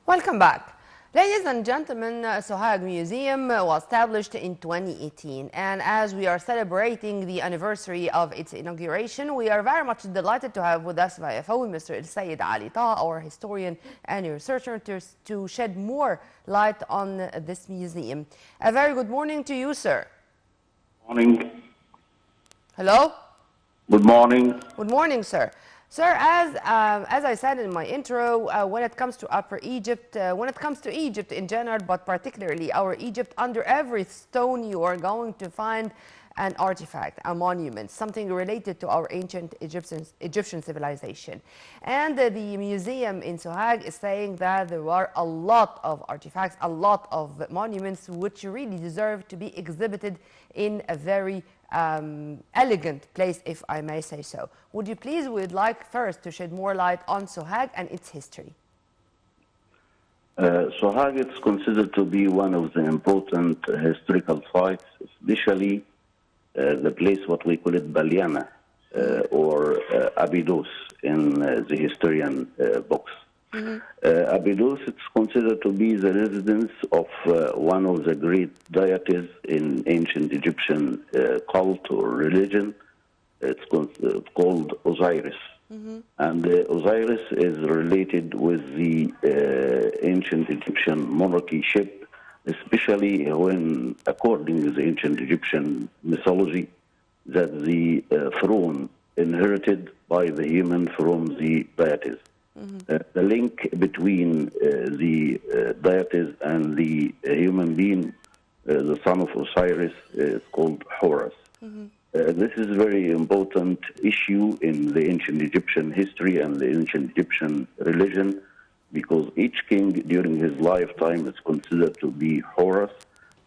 Welcome back. Ladies and gentlemen, Sohag Museum was established in 2018, and as we are celebrating the anniversary of its inauguration, we are very much delighted to have with us via phone Mr. El-Sayed Ali Taha, our historian and researcher, to shed more light on this museum. A very good morning to you, sir. Morning. Hello? Good morning. Good morning, sir. Sir, as I said in my intro, when it comes to Upper Egypt, when it comes to Egypt in general, but particularly our Egypt, under every stone you are going to find an artifact, a monument, something related to our ancient Egyptian civilization. And the museum in Sohag is saying that there are a lot of artifacts, a lot of monuments which really deserve to be exhibited in a very elegant place, if I may say so. Would you please, we'd like first to shed more light on Sohag and its history. Sohag is considered to be one of the important historical sites, especially the place what we call it Baliana or Abydos in the historian books. Abydos is considered to be the residence of one of the great deities in ancient Egyptian cult or religion. It's called Osiris. And Osiris is related with the ancient Egyptian monarchy-ship, especially when, according to the ancient Egyptian mythology, that the throne inherited by the human from the deities. The link between the deities and the human being, the son of Osiris, is called Horus. This is a very important issue in the ancient Egyptian history and the ancient Egyptian religion, because each king during his lifetime is considered to be Horus,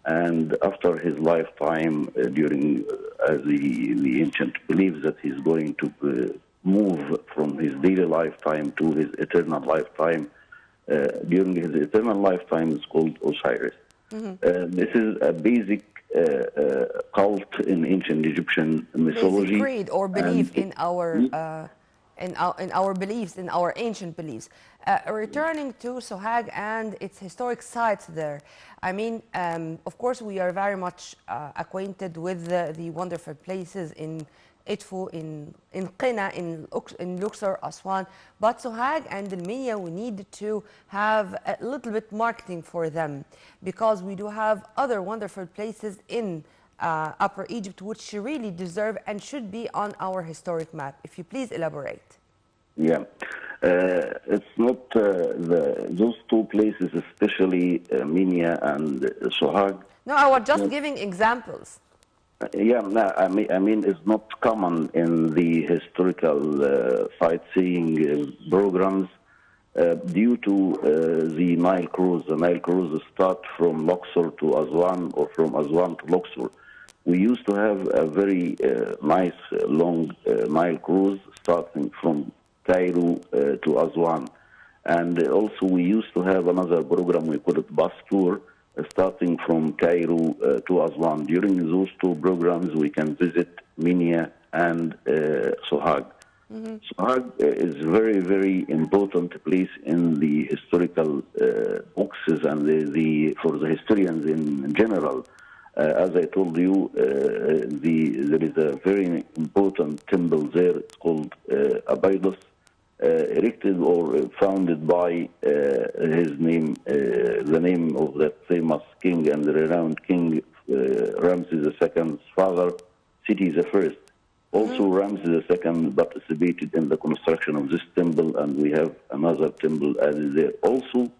and after his lifetime, during the ancient beliefs that he's going to move from his daily lifetime to his eternal lifetime. During his eternal lifetime is called Osiris. This is a basic cult in ancient Egyptian mythology. Basic creed or belief in our beliefs, in our ancient beliefs. Returning to Sohag and its historic sites there, I mean, of course, we are very much acquainted with the wonderful places in Edfu, in Qina, in Luxor, Aswan, but Sohag and Al-Minya, we need to have a little bit marketing for them, because we do have other wonderful places in Upper Egypt which really deserve and should be on our historic map. If you please elaborate. Yeah, it's not those two places, especially Minya and Sohag. No, I was just giving examples. Yeah, no, I mean, it's not common in the historical sightseeing programs due to the Nile cruise. The Nile cruise start from Luxor to Aswan or from Aswan to Luxor. We used to have a very nice long Nile cruise starting from Cairo to Aswan. And also we used to have another program, we call it bus tour, starting from Cairo to Aswan. During those two programs, we can visit Minya and Sohag. Sohag is a very, very important place in the historical boxes and for the historians in general. As I told you, there is a very important temple there. It's called Abydos, erected or founded by his name, the name of that famous king and renowned king, Ramses II's father, Seti I. Also, Ramses II participated in the construction of this temple, and we have another temple added there. Also,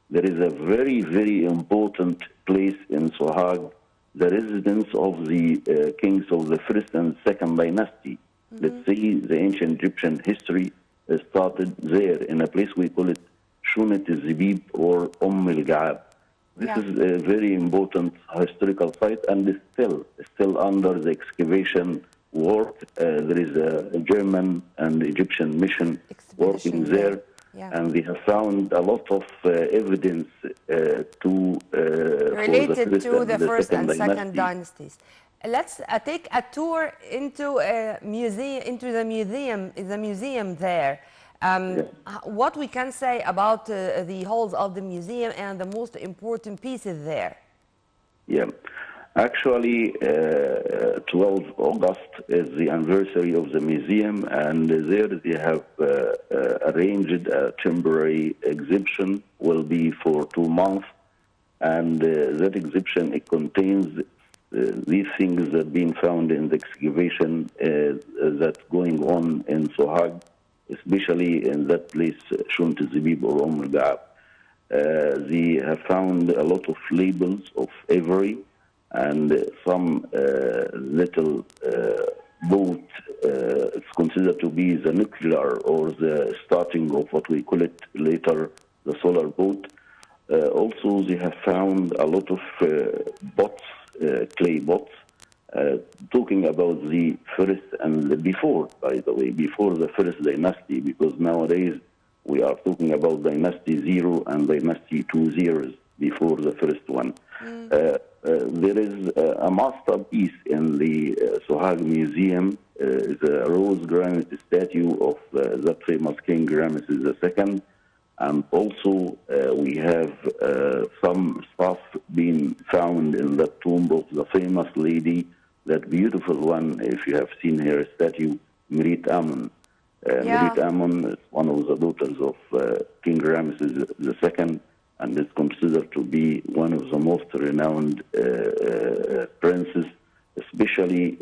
there is a very, very important place in Sohag, the residence of the kings of the first and second dynasty. Let's say the ancient Egyptian history started there in a place we call it Shunet al-Zibib or al-Ga'ab. This is a very important historical site, and is still under the excavation work. There is a German and Egyptian mission working there, and we have found a lot of evidence related to the first and second dynasties. Let's take a tour into the museum there. Yeah. What we can say about the halls of the museum and the most important pieces there? Yeah. Actually, 12 August is the anniversary of the museum, and there they have arranged a temporary exhibition, will be for 2 months, and that exhibition, it contains these things that been found in the excavation that's going on in Sohag, especially in that place, Shunt Zibib or Al Ga'ab. They have found a lot of labels of ivory and some little boat. It's considered to be the nuclear or the starting of what we call it later, the solar boat. Also, they have found a lot of bots, clay bots, talking about the first and the before, by the way, before the first dynasty, because nowadays we are talking about dynasty 0 and dynasty 2 zeros before the first one. There is a masterpiece in the Sohag Museum, the rose granite statue of that famous King Ramesses II. And also, we have some stuff being found in the tomb of the famous lady, that beautiful one, if you have seen her statue, Merit Amun. Merit Amun is one of the daughters of King Ramesses II, and is considered to be one of the most renowned princes. Especially,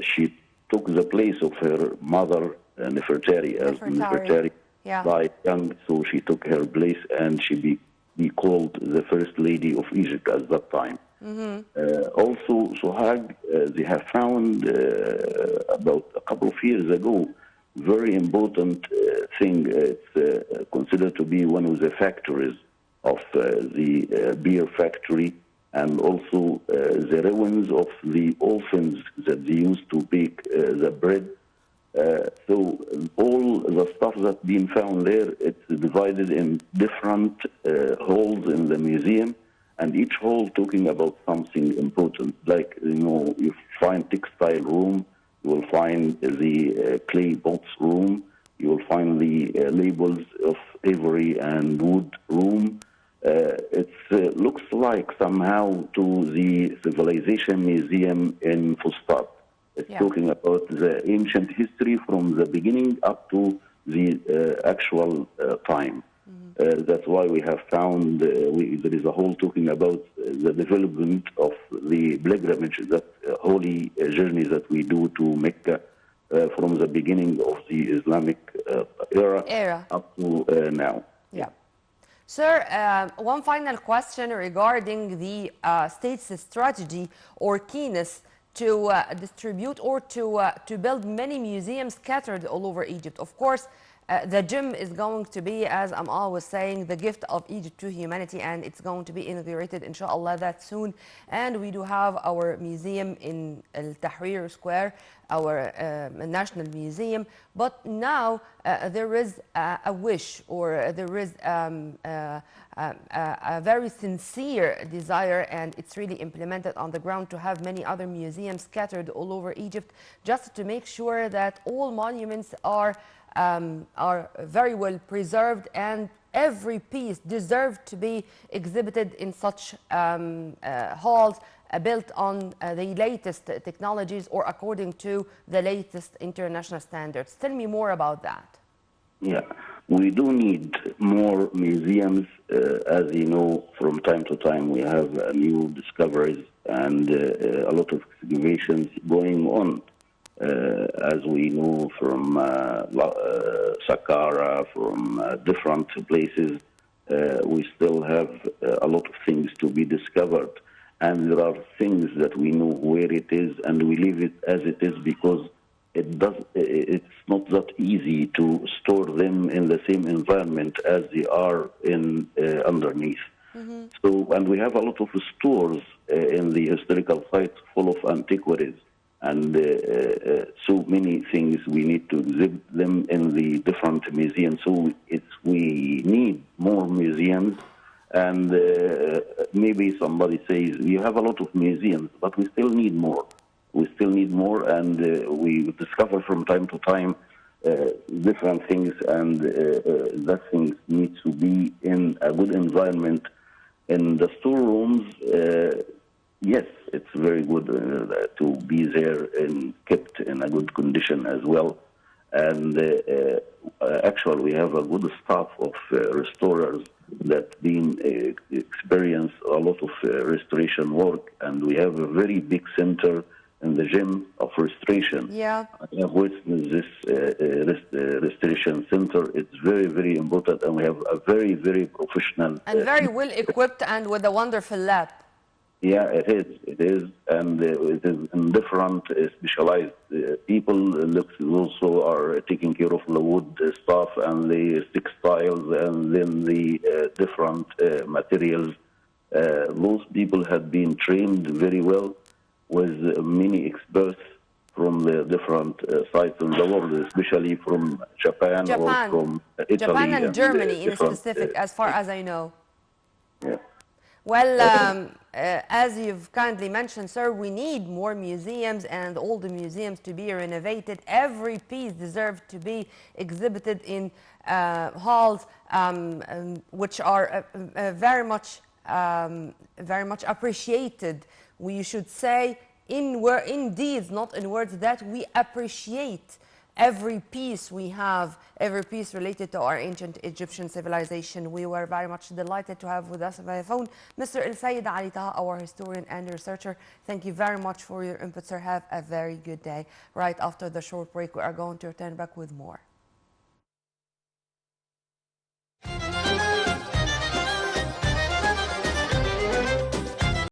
she took the place of her mother, Nefertari, as Nefertari died young, so she took her place, and she be called the first lady of Egypt at that time. Also, Sohag, they have found about a couple of years ago, very important thing. It's considered to be one of the factories of the beer factory, and also the ruins of the ovens that they used to bake the bread. So all the stuff that's been found there, it's divided in different halls in the museum, and each hall talking about something important. Like, you find textile room, you will find the clay pots room, you will find the labels of ivory and wood room. It looks like somehow to the Civilization Museum in Fustat. It's talking about the ancient history from the beginning up to the actual time. That's why we have found there is a whole talking about the development of the pilgrimage, that holy journey that we do to Mecca from the beginning of the Islamic era up to now. Yeah. Sir, one final question regarding the state's strategy or keenness to distribute or to build many museums scattered all over Egypt. Of course, the gym is going to be, as I'm always saying, the gift of Egypt to humanity, and it's going to be inaugurated, inshallah, that soon. And we do have our museum in Al Tahrir Square, our national museum. But now there is a wish, or there is a very sincere desire, and it's really implemented on the ground, to have many other museums scattered all over Egypt, just to make sure that all monuments are very well preserved, and every piece deserves to be exhibited in such halls built on the latest technologies or according to the latest international standards. Tell me more about that. Yeah, we do need more museums. As you know, from time to time we have new discoveries and a lot of excavations going on. As we know from Saqqara, from different places, we still have a lot of things to be discovered. And there are things that we know where it is, and we leave it as it is, because it's not that easy to store them in the same environment as they are in underneath. So, and we have a lot of stores in the historical sites full of antiquities. And so many things we need to exhibit them in the different museums. So we need more museums. And maybe somebody says, you have a lot of museums, but we still need more. We still need more, and we discover from time to time different things, and that things need to be in a good environment. In the storerooms, yes, it's very good to be there and kept in a good condition as well. And actually, we have a good staff of restorers that been experience a lot of restoration work, and we have a very big center in the gym of restoration. Yeah. I have witnessed this restoration center. It's very, very important, and we have a very, very professional And very well equipped and with a wonderful lab. yeah, it is, and it is in different specialized people. Also are taking care of the wood stuff and the textiles, and then the different materials. Those people have been trained very well with many experts from the different sites in the world, especially from Japan or from Italy. Japan and Germany in different, specific, as far as I know. Yeah. Well, as you've kindly mentioned, sir, we need more museums and all the museums to be renovated. Every piece deserves to be exhibited in halls which are very much appreciated. We should say in deeds, not in words, that we appreciate every piece we have, every piece related to our ancient Egyptian civilization. We were very much delighted to have with us by phone Mr. El Sayed Ali Taha, our historian and researcher. Thank you very much for your input, sir. Have a very good day. Right after the short break, we are going to return back with more.